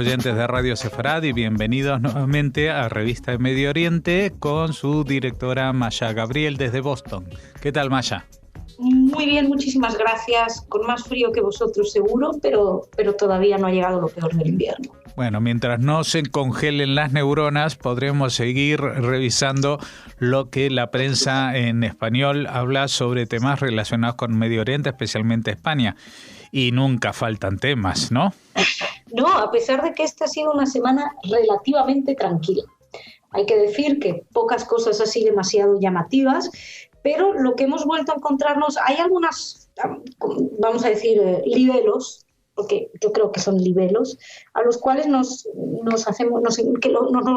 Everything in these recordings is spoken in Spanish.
oyentes de Radio Sefarad, y bienvenidos nuevamente a Revista de Medio Oriente con su directora Maya Gabriel desde Boston. ¿Qué tal, Maya? Muy bien, muchísimas gracias. Con más frío que vosotros seguro, pero todavía no ha llegado lo peor del invierno. Bueno, mientras no se congelen las neuronas, podremos seguir revisando lo que la prensa en español habla sobre temas relacionados con Medio Oriente, especialmente España. Y nunca faltan temas, ¿no? No, a pesar de que esta ha sido una semana relativamente tranquila. Hay que decir que pocas cosas así demasiado llamativas, pero lo que hemos vuelto a encontrarnos, hay algunas, vamos a decir, libelos, porque yo creo que son libelos, a los cuales nos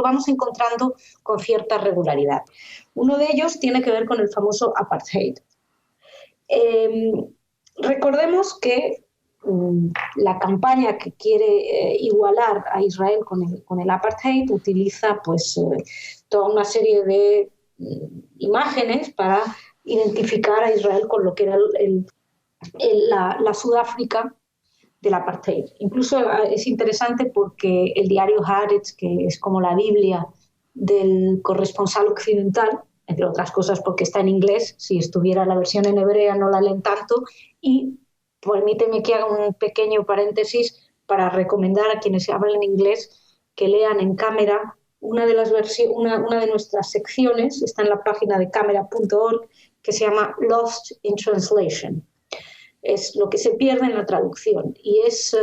vamos encontrando con cierta regularidad. Uno de ellos tiene que ver con el famoso apartheid. Recordemos que la campaña que quiere igualar a Israel con el apartheid utiliza toda una serie de imágenes para identificar a Israel con lo que era la Sudáfrica del apartheid. Incluso es interesante porque el diario Haaretz, que es como la Biblia del corresponsal occidental, entre otras cosas porque está en inglés, si estuviera la versión en hebrea no la leen tanto, y permíteme que haga un pequeño paréntesis para recomendar a quienes hablan inglés que lean en Cámara una de nuestras secciones, está en la página de camera.org, que se llama Lost in Translation. Es lo que se pierde en la traducción, y es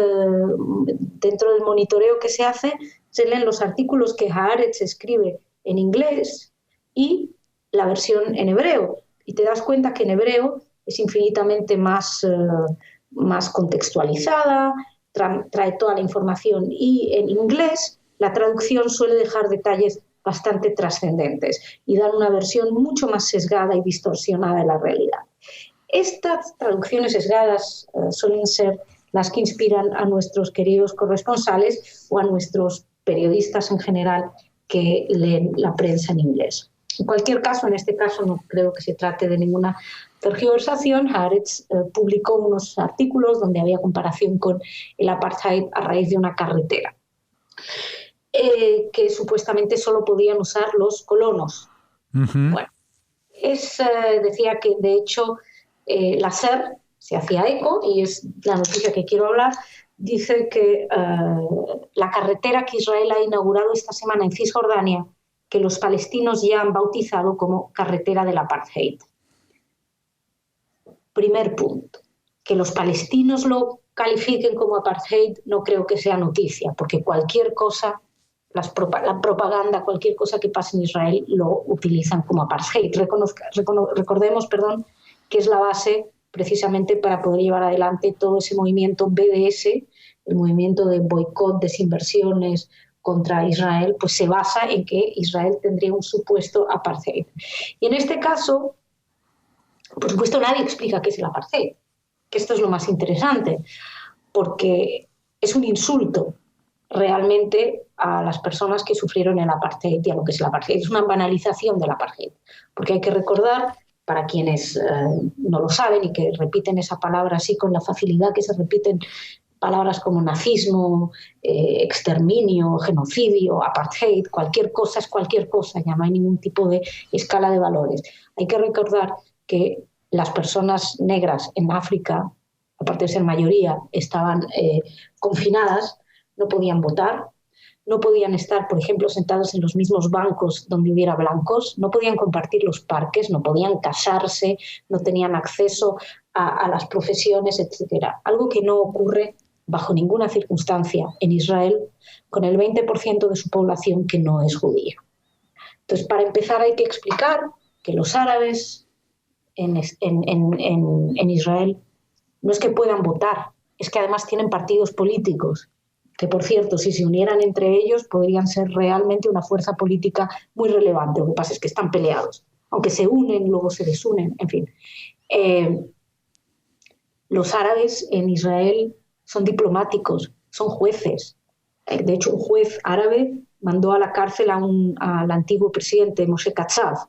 dentro del monitoreo que se hace, se leen los artículos que Haaretz escribe en inglés y la versión en hebreo, y te das cuenta que en hebreo es infinitamente más contextualizada, trae toda la información, y en inglés la traducción suele dejar detalles bastante trascendentes y dar una versión mucho más sesgada y distorsionada de la realidad. Estas traducciones sesgadas suelen ser las que inspiran a nuestros queridos corresponsales o a nuestros periodistas en general que leen la prensa en inglés. En cualquier caso, en este caso no creo que se trate de ninguna tergiversación. Haaretz publicó unos artículos donde había comparación con el apartheid a raíz de una carretera que supuestamente solo podían usar los colonos. Uh-huh. Bueno, decía que de hecho la SER se hacía eco, y es la noticia que quiero hablar. Dice que la carretera que Israel ha inaugurado esta semana en Cisjordania, que los palestinos ya han bautizado como carretera del apartheid. Primer punto, que los palestinos lo califiquen como apartheid no creo que sea noticia, porque cualquier cosa, la propaganda, cualquier cosa que pase en Israel lo utilizan como apartheid. Recordemos, que es la base precisamente para poder llevar adelante todo ese movimiento BDS, el movimiento de boicot, desinversiones contra Israel, pues se basa en que Israel tendría un supuesto apartheid. Y en este caso, por supuesto, nadie explica qué es el apartheid, que esto es lo más interesante, porque es un insulto realmente a las personas que sufrieron el apartheid y a lo que es el apartheid. Es una banalización del apartheid, porque hay que recordar, para quienes no lo saben y que repiten esa palabra así con la facilidad que se repiten palabras como nazismo, exterminio, genocidio, apartheid, cualquier cosa es cualquier cosa, ya no hay ningún tipo de escala de valores. Hay que recordar que las personas negras en África, aparte de ser mayoría, estaban confinadas, no podían votar, no podían estar, por ejemplo, sentados en los mismos bancos donde hubiera blancos, no podían compartir los parques, no podían casarse, no tenían acceso a las profesiones, etc. Algo que no ocurre bajo ninguna circunstancia en Israel con el 20% de su población que no es judía. Entonces, para empezar hay que explicar que los árabes en Israel no es que puedan votar, es que además tienen partidos políticos, que por cierto, si se unieran entre ellos podrían ser realmente una fuerza política muy relevante. Lo que pasa es que están peleados, aunque se unen, luego se desunen, en fin. Los árabes en Israel son diplomáticos, son jueces. De hecho, un juez árabe mandó a la cárcel al antiguo presidente Moshe Katsav.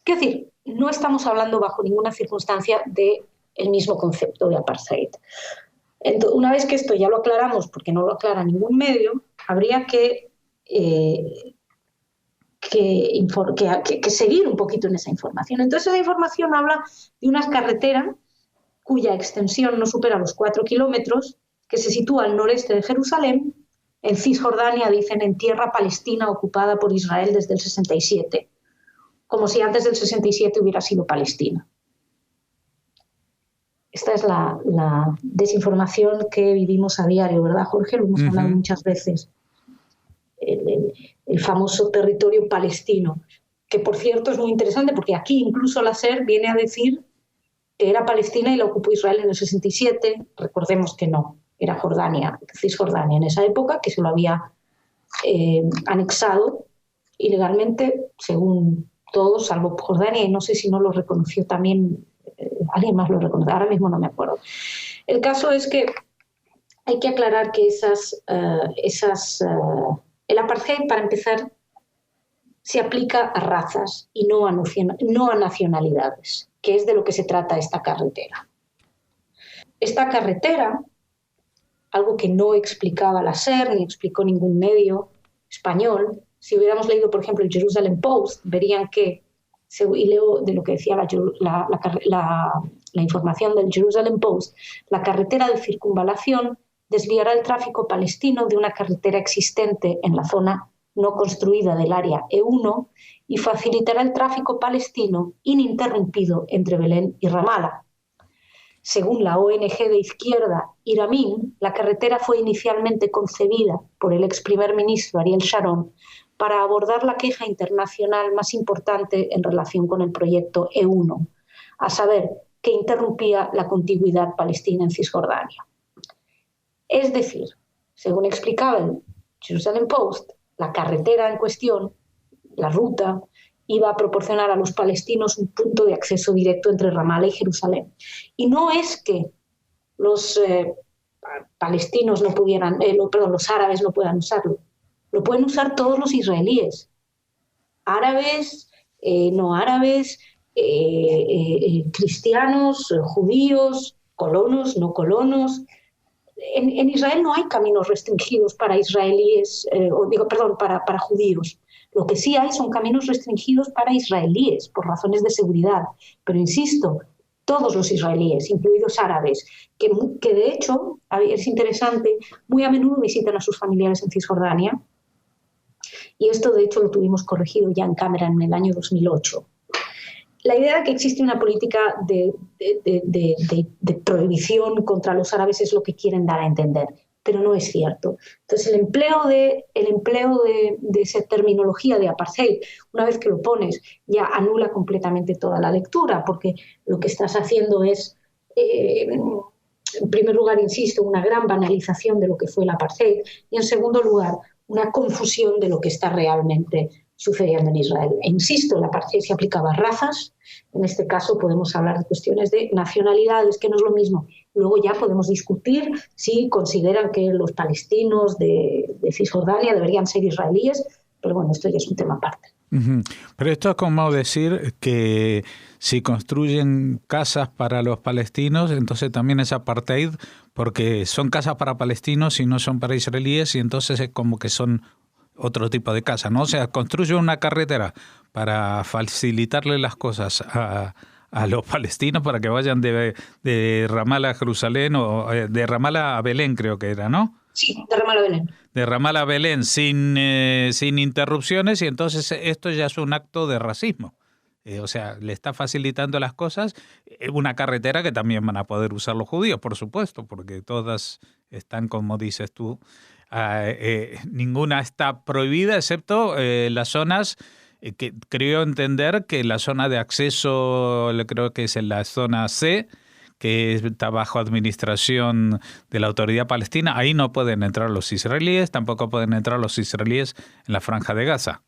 Es decir, no estamos hablando bajo ninguna circunstancia del mismo concepto de apartheid. Entonces, una vez que esto ya lo aclaramos, porque no lo aclara ningún medio, habría que seguir un poquito en esa información. Entonces, esa información habla de una carretera cuya extensión no supera los 4 kilómetros, que se sitúa al noreste de Jerusalén, en Cisjordania, dicen, en tierra palestina ocupada por Israel desde el 67, como si antes del 67 hubiera sido Palestina. Esta es la desinformación que vivimos a diario, ¿verdad, Jorge? Lo hemos hablado muchas veces. El famoso territorio palestino, que por cierto es muy interesante porque aquí incluso la SER viene a decir que era Palestina y la ocupó Israel en el 67. Recordemos que no, era Jordania, Cisjordania en esa época, que se lo había anexado ilegalmente, según todos, salvo Jordania, y no sé si no lo reconoció también, alguien más lo reconoció, ahora mismo no me acuerdo. El caso es que hay que aclarar que el apartheid, para empezar, se aplica a razas y no a nacionalidades, que es de lo que se trata esta carretera. Esta carretera, algo que no explicaba la SER ni explicó ningún medio español, si hubiéramos leído, por ejemplo, el Jerusalem Post, verían que, y leo de lo que decía la información del Jerusalem Post, la carretera de circunvalación desviará el tráfico palestino de una carretera existente en la zona no construida del área E1 y facilitará el tráfico palestino ininterrumpido entre Belén y Ramallah. Según la ONG de izquierda Iramin, la carretera fue inicialmente concebida por el ex primer ministro Ariel Sharon para abordar la queja internacional más importante en relación con el proyecto E1, a saber, que interrumpía la contigüidad palestina en Cisjordania. Es decir, según explicaba el Jerusalem Post, la carretera en cuestión, la ruta, iba a proporcionar a los palestinos un punto de acceso directo entre Ramallah y Jerusalén. Y no es que los palestinos no pudieran, los árabes no puedan usarlo. Lo pueden usar todos los israelíes. Árabes, no árabes, cristianos, judíos, colonos, no colonos. En Israel no hay caminos restringidos para israelíes, para judíos. Lo que sí hay son caminos restringidos para israelíes, por razones de seguridad. Pero insisto, todos los israelíes, incluidos árabes, que de hecho, es interesante, muy a menudo visitan a sus familiares en Cisjordania. Y esto, de hecho, lo tuvimos corregido ya en cámara en el año 2008. La idea de que existe una política de prohibición contra los árabes es lo que quieren dar a entender, pero no es cierto. Entonces, el empleo de esa terminología de apartheid, una vez que lo pones, ya anula completamente toda la lectura, porque lo que estás haciendo es, en primer lugar, insisto, una gran banalización de lo que fue el apartheid, y en segundo lugar, una confusión de lo que está realmente sucediendo en Israel. E insisto, el apartheid se aplicaba a razas, en este caso podemos hablar de cuestiones de nacionalidades, que no es lo mismo. Luego ya podemos discutir si consideran que los palestinos de Cisjordania deberían ser israelíes, pero bueno, esto ya es un tema aparte. Pero esto es como decir que si construyen casas para los palestinos, entonces también es apartheid, porque son casas para palestinos y no son para israelíes, y entonces es como que son otro tipo de casa, ¿no? O sea, construye una carretera para facilitarle las cosas a los palestinos para que vayan de Ramallah a Jerusalén o de Ramallah a Belén, creo que era, ¿no? Sí, de Ramallah a Belén. De Ramallah a Belén sin interrupciones, y entonces esto ya es un acto de racismo. O sea, le está facilitando las cosas. Una carretera que también van a poder usar los judíos, por supuesto, porque todas están, como dices tú, ninguna está prohibida, excepto las zonas que creo entender que la zona de acceso, creo que es en la zona C, que está bajo administración de la autoridad palestina. Ahí no pueden entrar los israelíes, tampoco pueden entrar los israelíes en la Franja de Gaza.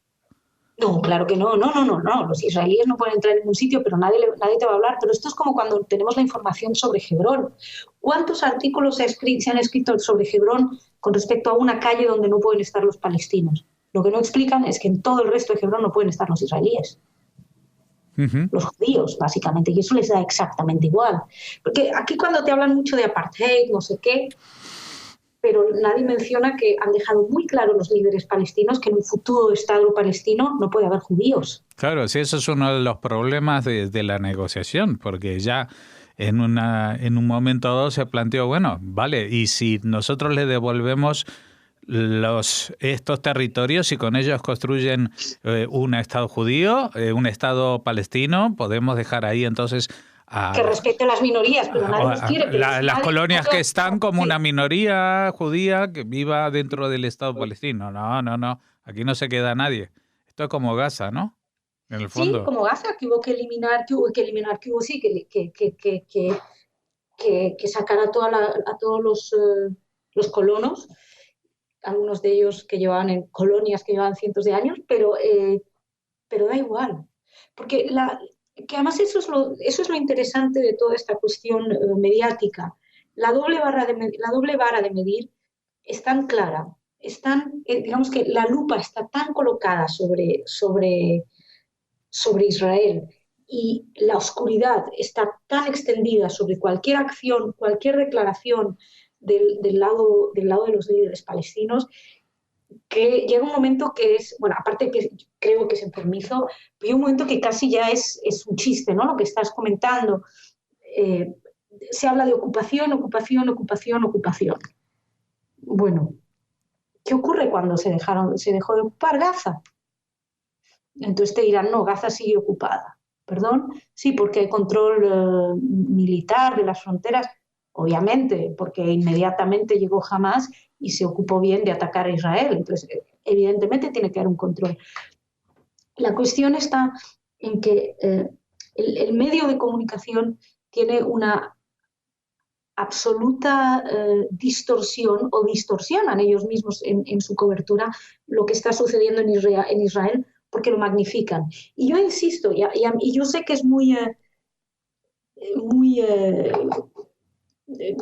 No, claro que no. Los israelíes no pueden entrar en ningún sitio, pero nadie te va a hablar. Pero esto es como cuando tenemos la información sobre Hebrón. ¿Cuántos artículos se han escrito sobre Hebrón con respecto a una calle donde no pueden estar los palestinos? Lo que no explican es que en todo el resto de Hebrón no pueden estar los israelíes. Los judíos, básicamente, y eso les da exactamente igual. Porque aquí cuando te hablan mucho de apartheid, no sé qué, pero nadie menciona que han dejado muy claro los líderes palestinos que en un futuro Estado palestino no puede haber judíos. Claro, sí, eso es uno de los problemas de la negociación, porque ya en un momento dado se planteó, bueno, vale, y si nosotros le devolvemos estos territorios y con ellos construyen un Estado judío, un Estado palestino, podemos dejar ahí entonces que respete a las minorías, pero nadie los quiere. Las colonias que están como una minoría judía que viva dentro del Estado palestino. No, aquí no se queda nadie. Esto es como Gaza, ¿no? En el fondo. Sí, como Gaza, que hubo que eliminar, que sacar a todos los colonos, algunos de ellos que llevaban en colonias que llevaban cientos de años, pero da igual, porque que además eso es lo interesante de toda esta cuestión mediática. La doble vara de medir es tan clara, digamos que la lupa está tan colocada sobre Israel y la oscuridad está tan extendida sobre cualquier acción, cualquier declaración del lado de los líderes palestinos, que llega un momento que es, bueno, aparte que creo que es enfermizo, pero llega un momento que casi ya es un chiste, ¿no? Lo que estás comentando. Se habla de ocupación. Bueno, ¿qué ocurre cuando se dejó de ocupar Gaza? Entonces te dirán, no, Gaza sigue ocupada. ¿Perdón? Sí, porque hay control militar de las fronteras. Obviamente, porque inmediatamente llegó Hamás y se ocupó bien de atacar a Israel. Entonces, evidentemente tiene que haber un control. La cuestión está en que el medio de comunicación tiene una absoluta distorsión, o distorsionan ellos mismos en su cobertura lo que está sucediendo en Israel, porque lo magnifican. Y yo insisto, y yo sé que es muy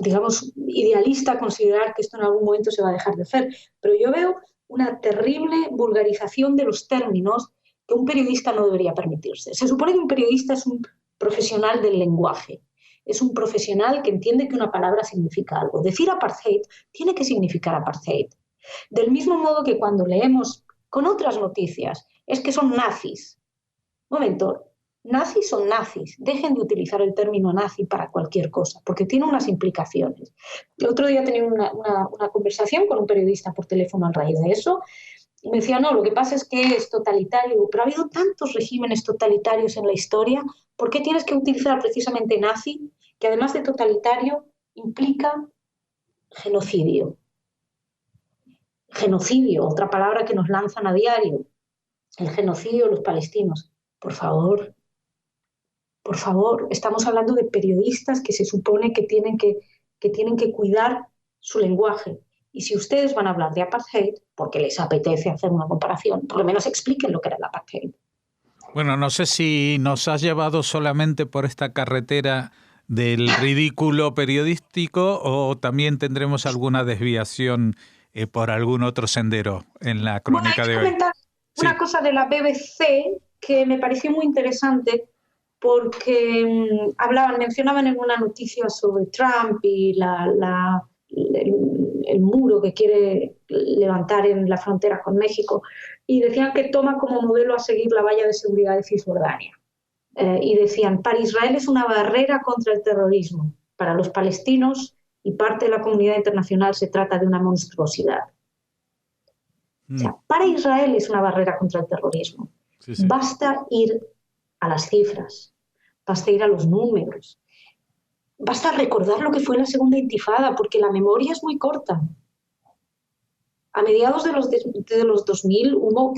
digamos, idealista considerar que esto en algún momento se va a dejar de hacer, pero yo veo una terrible vulgarización de los términos que un periodista no debería permitirse. Se supone que un periodista es un profesional del lenguaje, es un profesional que entiende que una palabra significa algo. Decir apartheid tiene que significar apartheid. Del mismo modo que cuando leemos con otras noticias, es que son nazis. Un momento, nazis son nazis. Dejen de utilizar el término nazi para cualquier cosa, porque tiene unas implicaciones. El otro día tenía una conversación con un periodista por teléfono a raíz de eso, y me decía, no, lo que pasa es que es totalitario, pero ha habido tantos regímenes totalitarios en la historia, ¿por qué tienes que utilizar precisamente nazi, que además de totalitario implica genocidio? Genocidio, otra palabra que nos lanzan a diario, el genocidio de los palestinos. Por favor, estamos hablando de periodistas que se supone que tienen que cuidar su lenguaje. Y si ustedes van a hablar de apartheid, porque les apetece hacer una comparación, por lo menos expliquen lo que era el apartheid. Bueno, no sé si nos has llevado solamente por esta carretera del ridículo periodístico o también tendremos alguna desviación por algún otro sendero en la crónica de hoy. Comentar una cosa de la BBC que me pareció muy interesante porque mencionaban en una noticia sobre Trump y el muro que quiere levantar en la frontera con México, y decían que toma como modelo a seguir la valla de seguridad de Cisjordania. Y decían, para Israel es una barrera contra el terrorismo, para los palestinos y parte de la comunidad internacional se trata de una monstruosidad. O sea, para Israel es una barrera contra el terrorismo. Sí. Basta ir a las cifras, basta ir a los números, basta recordar lo que fue la segunda intifada, porque la memoria es muy corta. A mediados de los 2000 hubo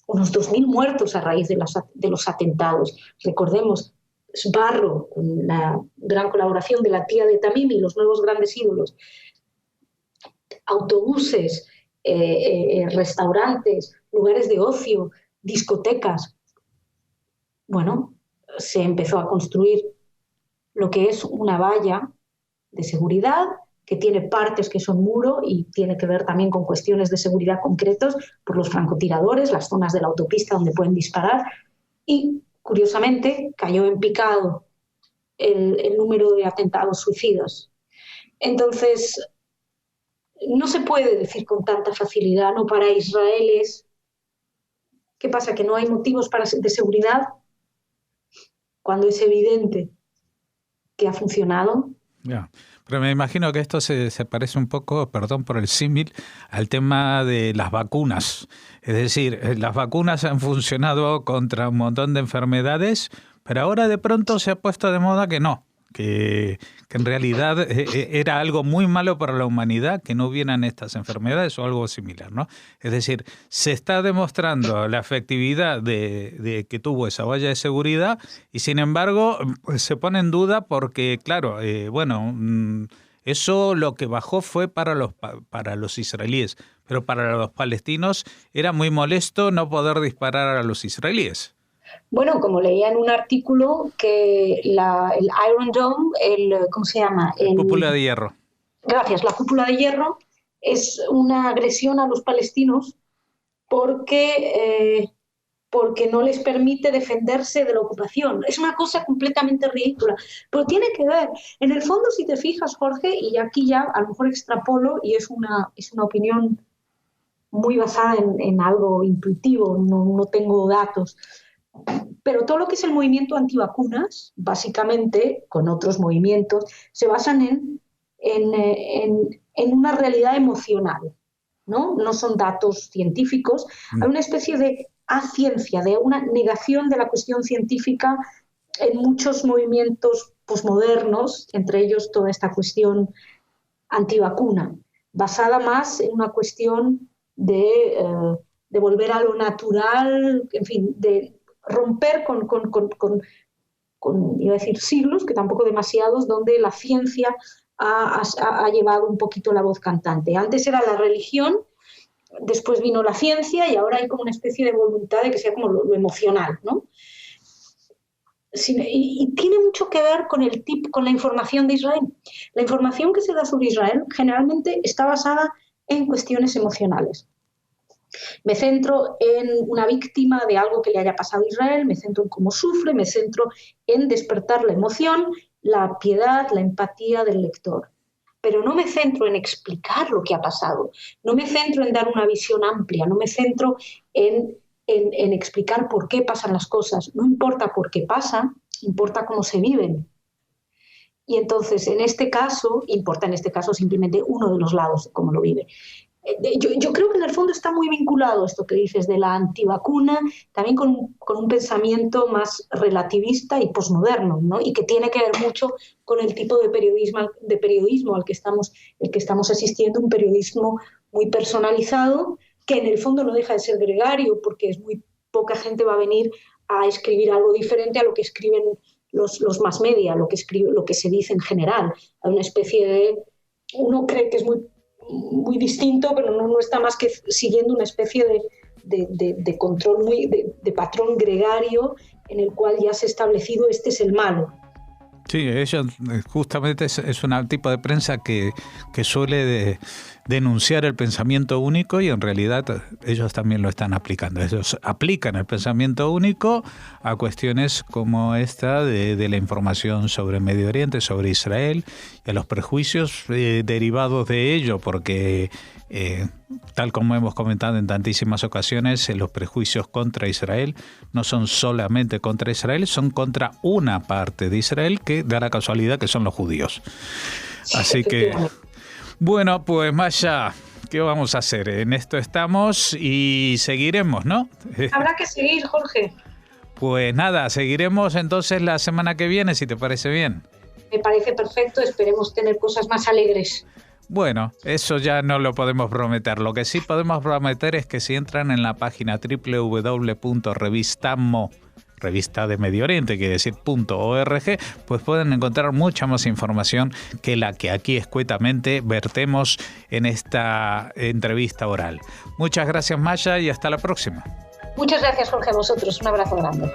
unos 2.000 muertos a raíz de los atentados. Recordemos, Sbarro, con la gran colaboración de la tía de Tamimi, los nuevos grandes ídolos, autobuses, restaurantes, lugares de ocio, discotecas. Bueno, se empezó a construir lo que es una valla de seguridad que tiene partes que son muro y tiene que ver también con cuestiones de seguridad concretos por los francotiradores, las zonas de la autopista donde pueden disparar, y curiosamente cayó en picado el número de atentados suicidas. Entonces, no se puede decir con tanta facilidad, no, para Israel es... ¿Qué pasa? ¿Que no hay motivos de seguridad? Cuando es evidente que ha funcionado. Ya. Pero me imagino que esto se parece un poco, perdón por el símil, al tema de las vacunas. Es decir, las vacunas han funcionado contra un montón de enfermedades, pero ahora de pronto se ha puesto de moda que no, que en realidad era algo muy malo para la humanidad que no hubieran estas enfermedades o algo similar, ¿no? Es decir, se está demostrando la efectividad de que tuvo esa valla de seguridad y sin embargo pues, se pone en duda porque, claro, eso lo que bajó fue para los israelíes, pero para los palestinos era muy molesto no poder disparar a los israelíes. Bueno, como leía en un artículo que el Iron Dome, ¿cómo se llama? La cúpula de hierro. Gracias, la cúpula de hierro es una agresión a los palestinos porque no les permite defenderse de la ocupación. Es una cosa completamente ridícula, pero tiene que ver. En el fondo, si te fijas, Jorge, y aquí ya a lo mejor extrapolo, y es una opinión muy basada en algo intuitivo, no tengo datos, pero todo lo que es el movimiento antivacunas, básicamente, con otros movimientos, se basan en una realidad emocional, ¿no? No son datos científicos. Hay una especie de aciencia, de una negación de la cuestión científica en muchos movimientos posmodernos, entre ellos toda esta cuestión antivacuna, basada más en una cuestión de volver a lo natural, en fin, de romper con iba a decir siglos, que tampoco demasiados, donde la ciencia ha llevado un poquito la voz cantante. Antes era la religión, después vino la ciencia y ahora hay como una especie de voluntad de que sea como lo emocional, ¿no? Y tiene mucho que ver con la información de Israel. La información que se da sobre Israel generalmente está basada en cuestiones emocionales. Me centro en una víctima de algo que le haya pasado a Israel, me centro en cómo sufre, me centro en despertar la emoción, la piedad, la empatía del lector. Pero no me centro en explicar lo que ha pasado, no me centro en dar una visión amplia, no me centro en explicar por qué pasan las cosas. No importa por qué pasan, importa cómo se viven. Y entonces, importa en este caso simplemente uno de los lados de cómo lo vive. Yo creo que en el fondo está muy vinculado esto que dices de la antivacuna, también con un pensamiento más relativista y posmoderno, ¿no? Y que tiene que ver mucho con el tipo de periodismo al que estamos asistiendo, un periodismo muy personalizado, que en el fondo no deja de ser gregario, porque es muy poca gente va a venir a escribir algo diferente a lo que escriben los mass media, lo que se dice en general. Hay una especie de... Uno cree que es muy distinto, pero no está más que siguiendo una especie de control, de patrón gregario en el cual ya se ha establecido este es el malo. Sí, ellos justamente es un tipo de prensa que suele denunciar el pensamiento único y en realidad ellos también lo están aplicando. Ellos aplican el pensamiento único a cuestiones como esta de la información sobre Medio Oriente, sobre Israel y a los prejuicios derivados de ello, porque tal como hemos comentado en tantísimas ocasiones, los prejuicios contra Israel no son solamente contra Israel, son contra una parte de Israel que da la casualidad que son los judíos. Así que, bueno, pues Maya, ¿qué vamos a hacer? En esto estamos y seguiremos, ¿no? Habrá que seguir, Jorge. Pues nada, seguiremos entonces la semana que viene, si te parece bien. Me parece perfecto, esperemos tener cosas más alegres. Bueno, eso ya no lo podemos prometer. Lo que sí podemos prometer es que si entran en la página www.revistamo, revista de Medio Oriente, quiere decir .org, pues pueden encontrar mucha más información que la que aquí escuetamente vertemos en esta entrevista oral. Muchas gracias, Maya, y hasta la próxima. Muchas gracias, Jorge, a vosotros. Un abrazo grande.